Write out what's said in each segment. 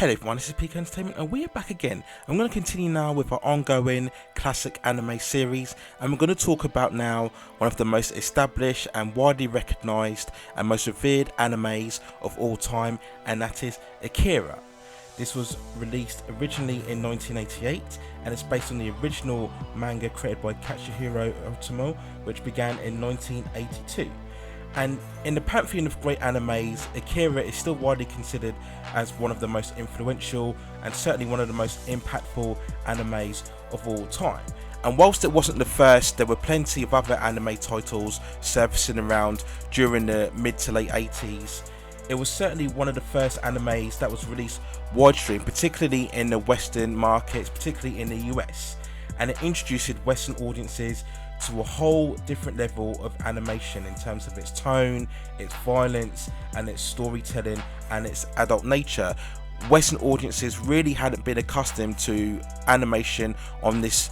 Hello everyone, this is Peak Entertainment and we are back again. I'm going to continue now with our ongoing classic anime series, and we're going to talk about now one of the most established and widely recognised and most revered animes of all time, and that is Akira. This was released originally in 1988 and it's based on the original manga created by Katsuhiro Otomo, which began in 1982. And in the pantheon of great animes, Akira is still widely considered as one of the most influential and certainly one of the most impactful animes of all time. And whilst it wasn't the first, there were plenty of other anime titles surfacing around during the mid to late 80s. It was certainly one of the first animes that was released widestream, particularly in the Western markets, particularly in the US. And it introduced Western audiences to a whole different level of animation in terms of its tone, its violence, and its storytelling and its adult nature. Western audiences really hadn't been accustomed to animation on this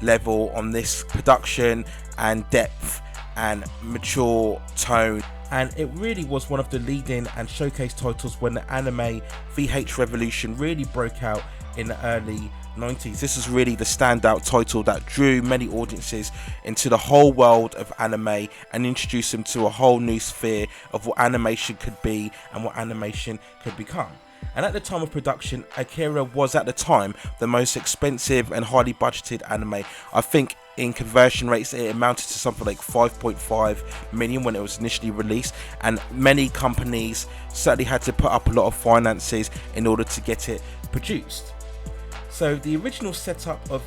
level, on this production and depth and mature tone. And it really was one of the leading and showcase titles when the anime VH revolution really broke out in the early 90s. This is really the standout title that drew many audiences into the whole world of anime and introduced them to a whole new sphere of what animation could be and what animation could become. And at the time of production, Akira was at the time the most expensive and highly budgeted anime. I think in conversion rates it amounted to something like 5.5 million when it was initially released, and many companies certainly had to put up a lot of finances in order to get it produced. So the original setup of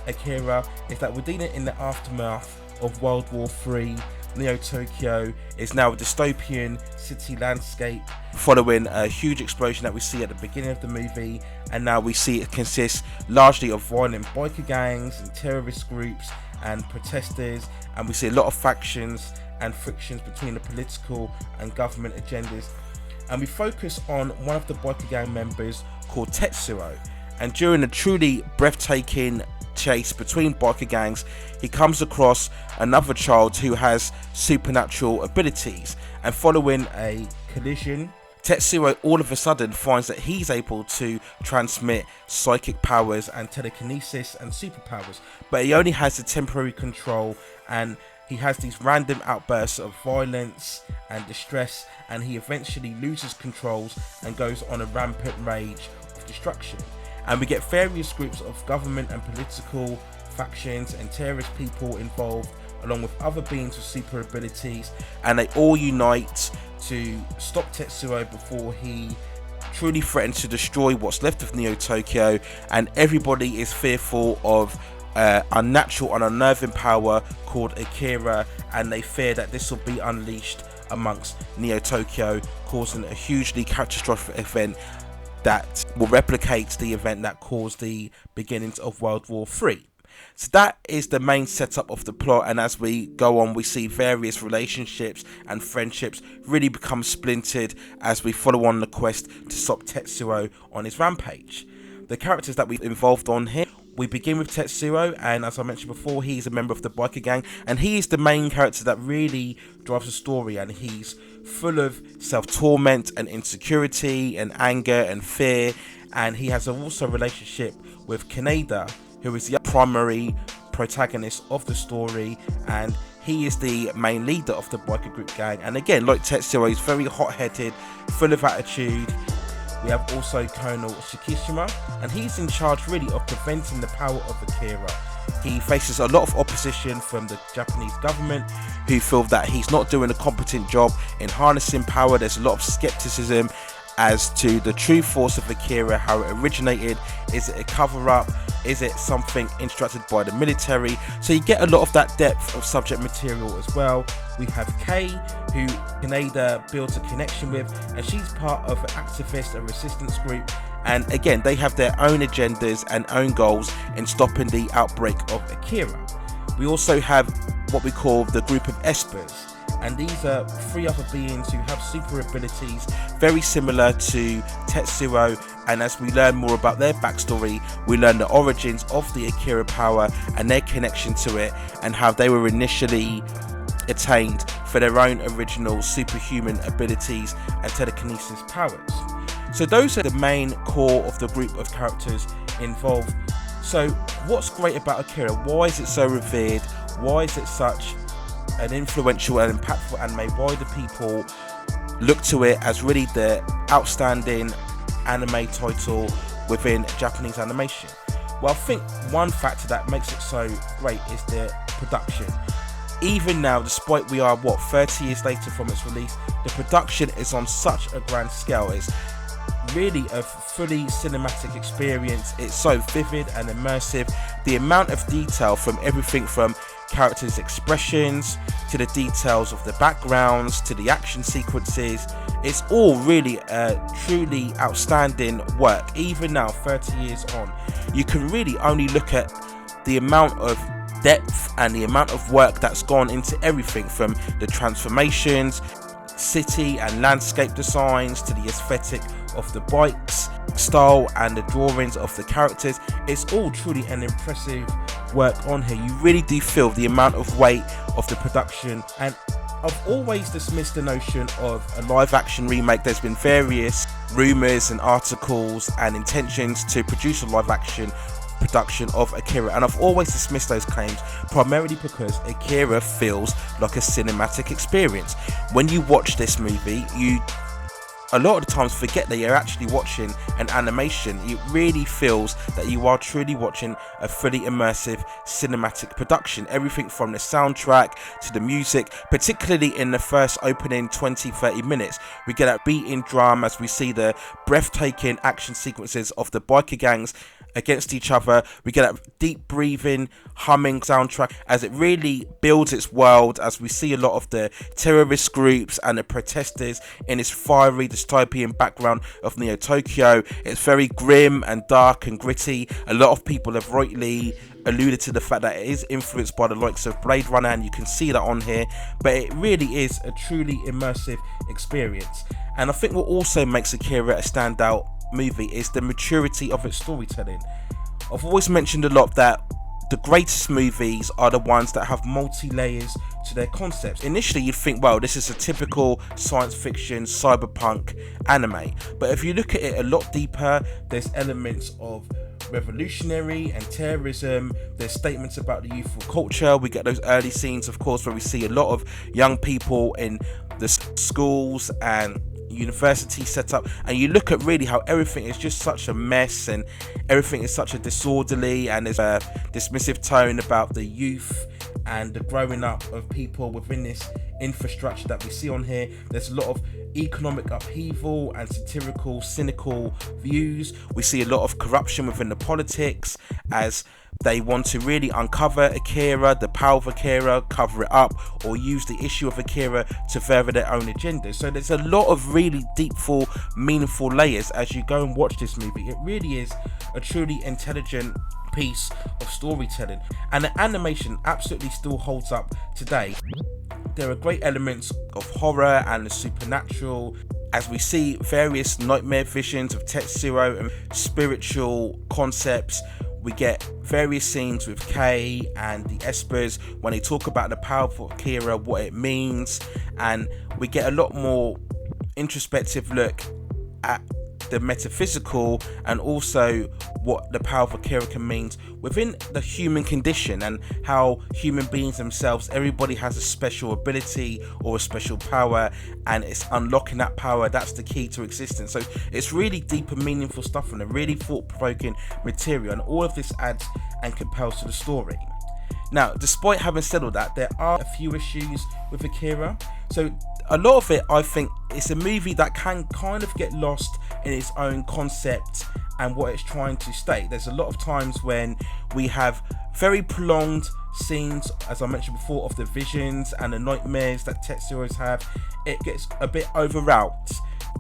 Akira is that we're dealing in the aftermath of World War III. Neo-Tokyo is now a dystopian city landscape following a huge explosion that we see at the beginning of the movie, and now we see it consists largely of violent biker gangs and terrorist groups and protesters, and we see a lot of factions and frictions between the political and government agendas. And we focus on one of the biker gang members called Tetsuo, and during a truly breathtaking chase between biker gangs, he comes across another child who has supernatural abilities, and following a collision, Tetsuo all of a sudden finds that he's able to transmit psychic powers and telekinesis and superpowers, but he only has a temporary control, and he has these random outbursts of violence and distress, and he eventually loses controls and goes on a rampant rage of destruction. And we get various groups of government and political factions and terrorist people involved, along with other beings with super abilities, and they all unite to stop Tetsuo before he truly threatens to destroy what's left of Neo-Tokyo. And everybody is fearful of unnatural and unnerving power called Akira, and they fear that this will be unleashed amongst Neo-Tokyo, causing a hugely catastrophic event that will replicate the event that caused the beginnings of World War III. So that is the main setup of the plot, and as we go on we see various relationships and friendships really become splintered as we follow on the quest to stop Tetsuo on his rampage. The characters that we've involved on here, we begin with Tetsuo, and as I mentioned before, he's a member of the biker gang, and he is the main character that really drives the story, and he's full of self-torment and insecurity and anger and fear. And he has also a relationship with Kaneda, who is the primary protagonist of the story, and he is the main leader of the biker group gang. And again, like Tetsuo, he's very hot-headed, full of attitude. We have also Colonel Shikishima, and he's in charge really of preventing the power of Akira. He faces a lot of opposition from the Japanese government, who feel that he's not doing a competent job in harnessing power. There's a lot of skepticism as to the true force of Akira, how it originated. Is it a cover-up? Is it something instructed by the military? So you get a lot of that depth of subject material as well. We have Kei, who Kaneda builds a connection with, and she's part of an activist and resistance group. And again, they have their own agendas and own goals in stopping the outbreak of Akira. We also have what we call the group of Espers, and these are three other beings who have super abilities very similar to Tetsuo. And as we learn more about their backstory, we learn the origins of the Akira power and their connection to it, and how they were initially attained for their own original superhuman abilities and telekinesis powers. So those are the main core of the group of characters involved. So what's great about Akira? Why is it so revered? Why is it such an influential and impactful anime? Why do people look to it as really the outstanding anime title within Japanese animation? Well, I think one factor that makes it so great is the production. Even now, despite we are 30 years later from its release, the production is on such a grand scale. It's really a fully cinematic experience. It's so vivid and immersive. The amount of detail from everything from characters' expressions to the details of the backgrounds to the action sequences, it's all really a truly outstanding work. Even now, 30 years on, you can really only look at the amount of depth and the amount of work that's gone into everything from the transformations, city and landscape designs, to the aesthetic of the bikes style and the drawings of the characters. It's all truly an impressive work on here. You really do feel the amount of weight of the production, and I've always dismissed the notion of a live action remake. There's been various rumours and articles and intentions to produce a live action production of Akira, and I've always dismissed those claims primarily because Akira feels like a cinematic experience. When you watch this movie, you a lot of the times forget that you're actually watching an animation. It really feels that you are truly watching a fully immersive cinematic production. Everything from the soundtrack to the music, particularly in the first opening 20-30 minutes, we get that beating drum as we see the breathtaking action sequences of the biker gangs against each other. We get that deep breathing, humming soundtrack as it really builds its world, as we see a lot of the terrorist groups and the protesters in its fiery dystopian background of Neo Tokyo. It's very grim and dark and gritty. A lot of people have rightly alluded to the fact that it is influenced by the likes of Blade Runner, and you can see that on here, but it really is a truly immersive experience. And I think what also makes Akira a standout movie is the maturity of its storytelling. I've always mentioned a lot that the greatest movies are the ones that have multi-layers to their concepts. Initially you'd think, well, this is a typical science fiction cyberpunk anime, but if you look at it a lot deeper, there's elements of revolutionary and terrorism. There's statements about the youthful culture. We get those early scenes, of course, where we see a lot of young people in the schools and university set up, and you look at really how everything is just such a mess and everything is such a disorderly, and there's a dismissive tone about the youth and the growing up of people within this infrastructure that we see on here. There's a lot of economic upheaval and satirical, cynical views. We see a lot of corruption within the politics as they want to really uncover Akira, the power of Akira, cover it up, or use the issue of Akira to further their own agenda. So there's a lot of really deepful, meaningful layers as you go and watch this movie. It really is a truly intelligent piece of storytelling, and the animation absolutely still holds up today. There are great elements of horror and the supernatural as we see various nightmare visions of Tetsuo and spiritual concepts. We get various scenes with Kei and the Espers when they talk about the power of Akira, what it means, and we get a lot more introspective look at the metaphysical and also what the power of Akira can mean within the human condition, and how human beings themselves, everybody has a special ability or a special power, and it's unlocking that power that's the key to existence. So it's really deep and meaningful stuff and a really thought-provoking material, and all of this adds and compels to the story. Now, despite having said all that, there are a few issues with Akira. So a lot of it, I think, it's a movie that can kind of get lost in its own concept and what it's trying to state. There's a lot of times when we have very prolonged scenes, as I mentioned before, of the visions and the nightmares that Tetsuo's have. It gets a bit overwrought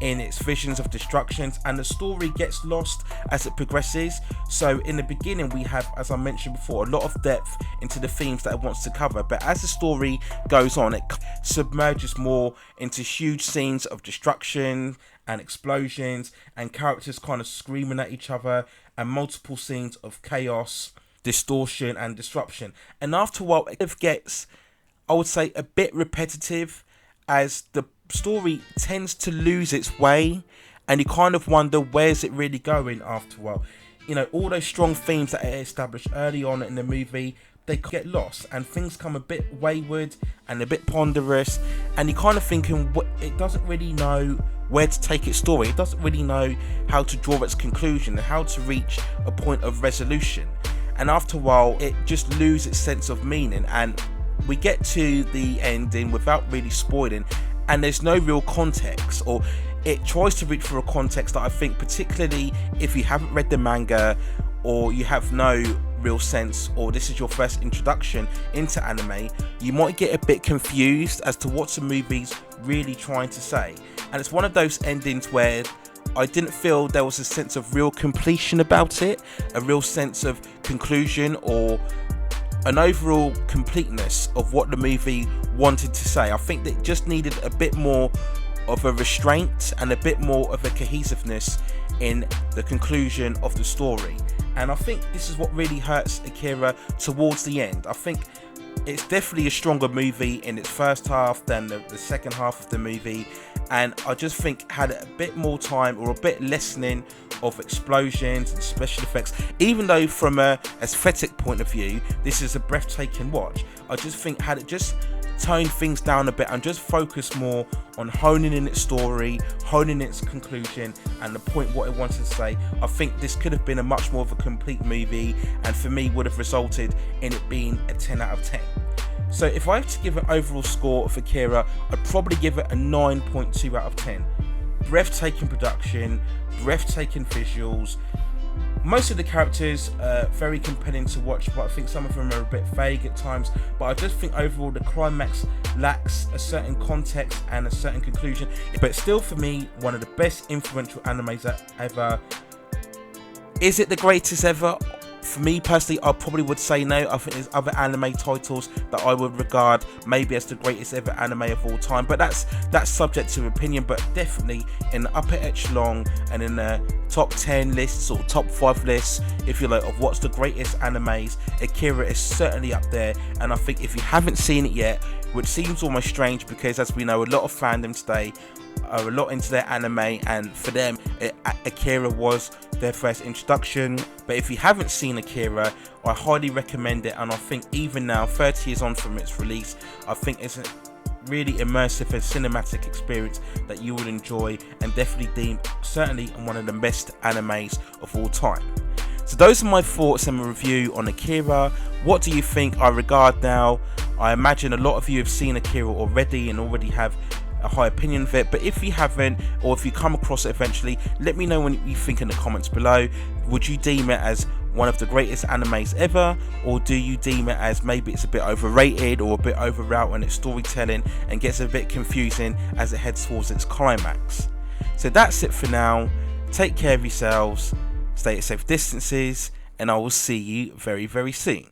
in its visions of destructions, and the story gets lost as it progresses. So in the beginning we have, as I mentioned before, a lot of depth into the themes that it wants to cover, but as the story goes on, it submerges more into huge scenes of destruction and explosions and characters kind of screaming at each other, and multiple scenes of chaos, distortion and disruption. And after a while it gets, I would say, a bit repetitive as the story tends to lose its way and you kind of wonder, where's it really going after a while? You know, all those strong themes that are established early on in the movie, they get lost and things come a bit wayward and a bit ponderous, and you're kind of thinking, it doesn't really know where to take its story. It doesn't really know how to draw its conclusion and how to reach a point of resolution. And after a while, it just loses its sense of meaning, and we get to the ending without really spoiling, and there's no real context, or it tries to reach for a context that I think, particularly if you haven't read the manga or you have no real sense, or this is your first introduction into anime, you might get a bit confused as to what the movie's really trying to say. And it's one of those endings where I didn't feel there was a sense of real completion about it, a real sense of conclusion, or an overall completeness of what the movie wanted to say. I think that it just needed a bit more of a restraint and a bit more of a cohesiveness in the conclusion of the story. And I think this is what really hurts Akira towards the end. I think it's definitely a stronger movie in its first half than the second half of the movie, and I just think had a bit more time or a bit lessening of explosions and special effects. Even though from a aesthetic point of view this is a breathtaking watch, I just think had it just tone things down a bit and just focus more on honing in its story, honing its conclusion and the point what it wanted to say, I think this could have been a much more of a complete movie, and for me would have resulted in it being a 10 out of 10. So if I have to give an overall score of Akira, I'd probably give it a 9.2 out of 10. Breathtaking production, breathtaking visuals. Most of the characters are very compelling to watch, but I think some of them are a bit vague at times. But I just think overall the climax lacks a certain context and a certain conclusion. But still, for me, one of the best influential animes ever. Is it the greatest ever? For me personally, I probably would say no. I think there's other anime titles that I would regard maybe as the greatest ever anime of all time, but that's subject to opinion. But definitely in the upper echelon and in the top 10 lists or top 5 lists, if you like, of what's the greatest animes, Akira is certainly up there. And I think if you haven't seen it yet, which seems almost strange because as we know, a lot of fandom today are a lot into their anime, and for them Akira was their first introduction. But if you haven't seen Akira, I highly recommend it, and I think even now, 30 years on from its release, I think it's a really immersive and cinematic experience that you would enjoy, and definitely deem certainly one of the best animes of all time. So those are my thoughts and my review on Akira. What do you think? I regard now, I imagine a lot of you have seen Akira already and already have a high opinion of it, but if you haven't, or if you come across it eventually, let me know what you think in the comments below. Would you deem it as one of the greatest animes ever, or do you deem it as maybe it's a bit overrated or a bit overwrought in its storytelling and gets a bit confusing as it heads towards its climax? So that's it for now. Take care of yourselves, stay at safe distances, and I will see you very, very soon.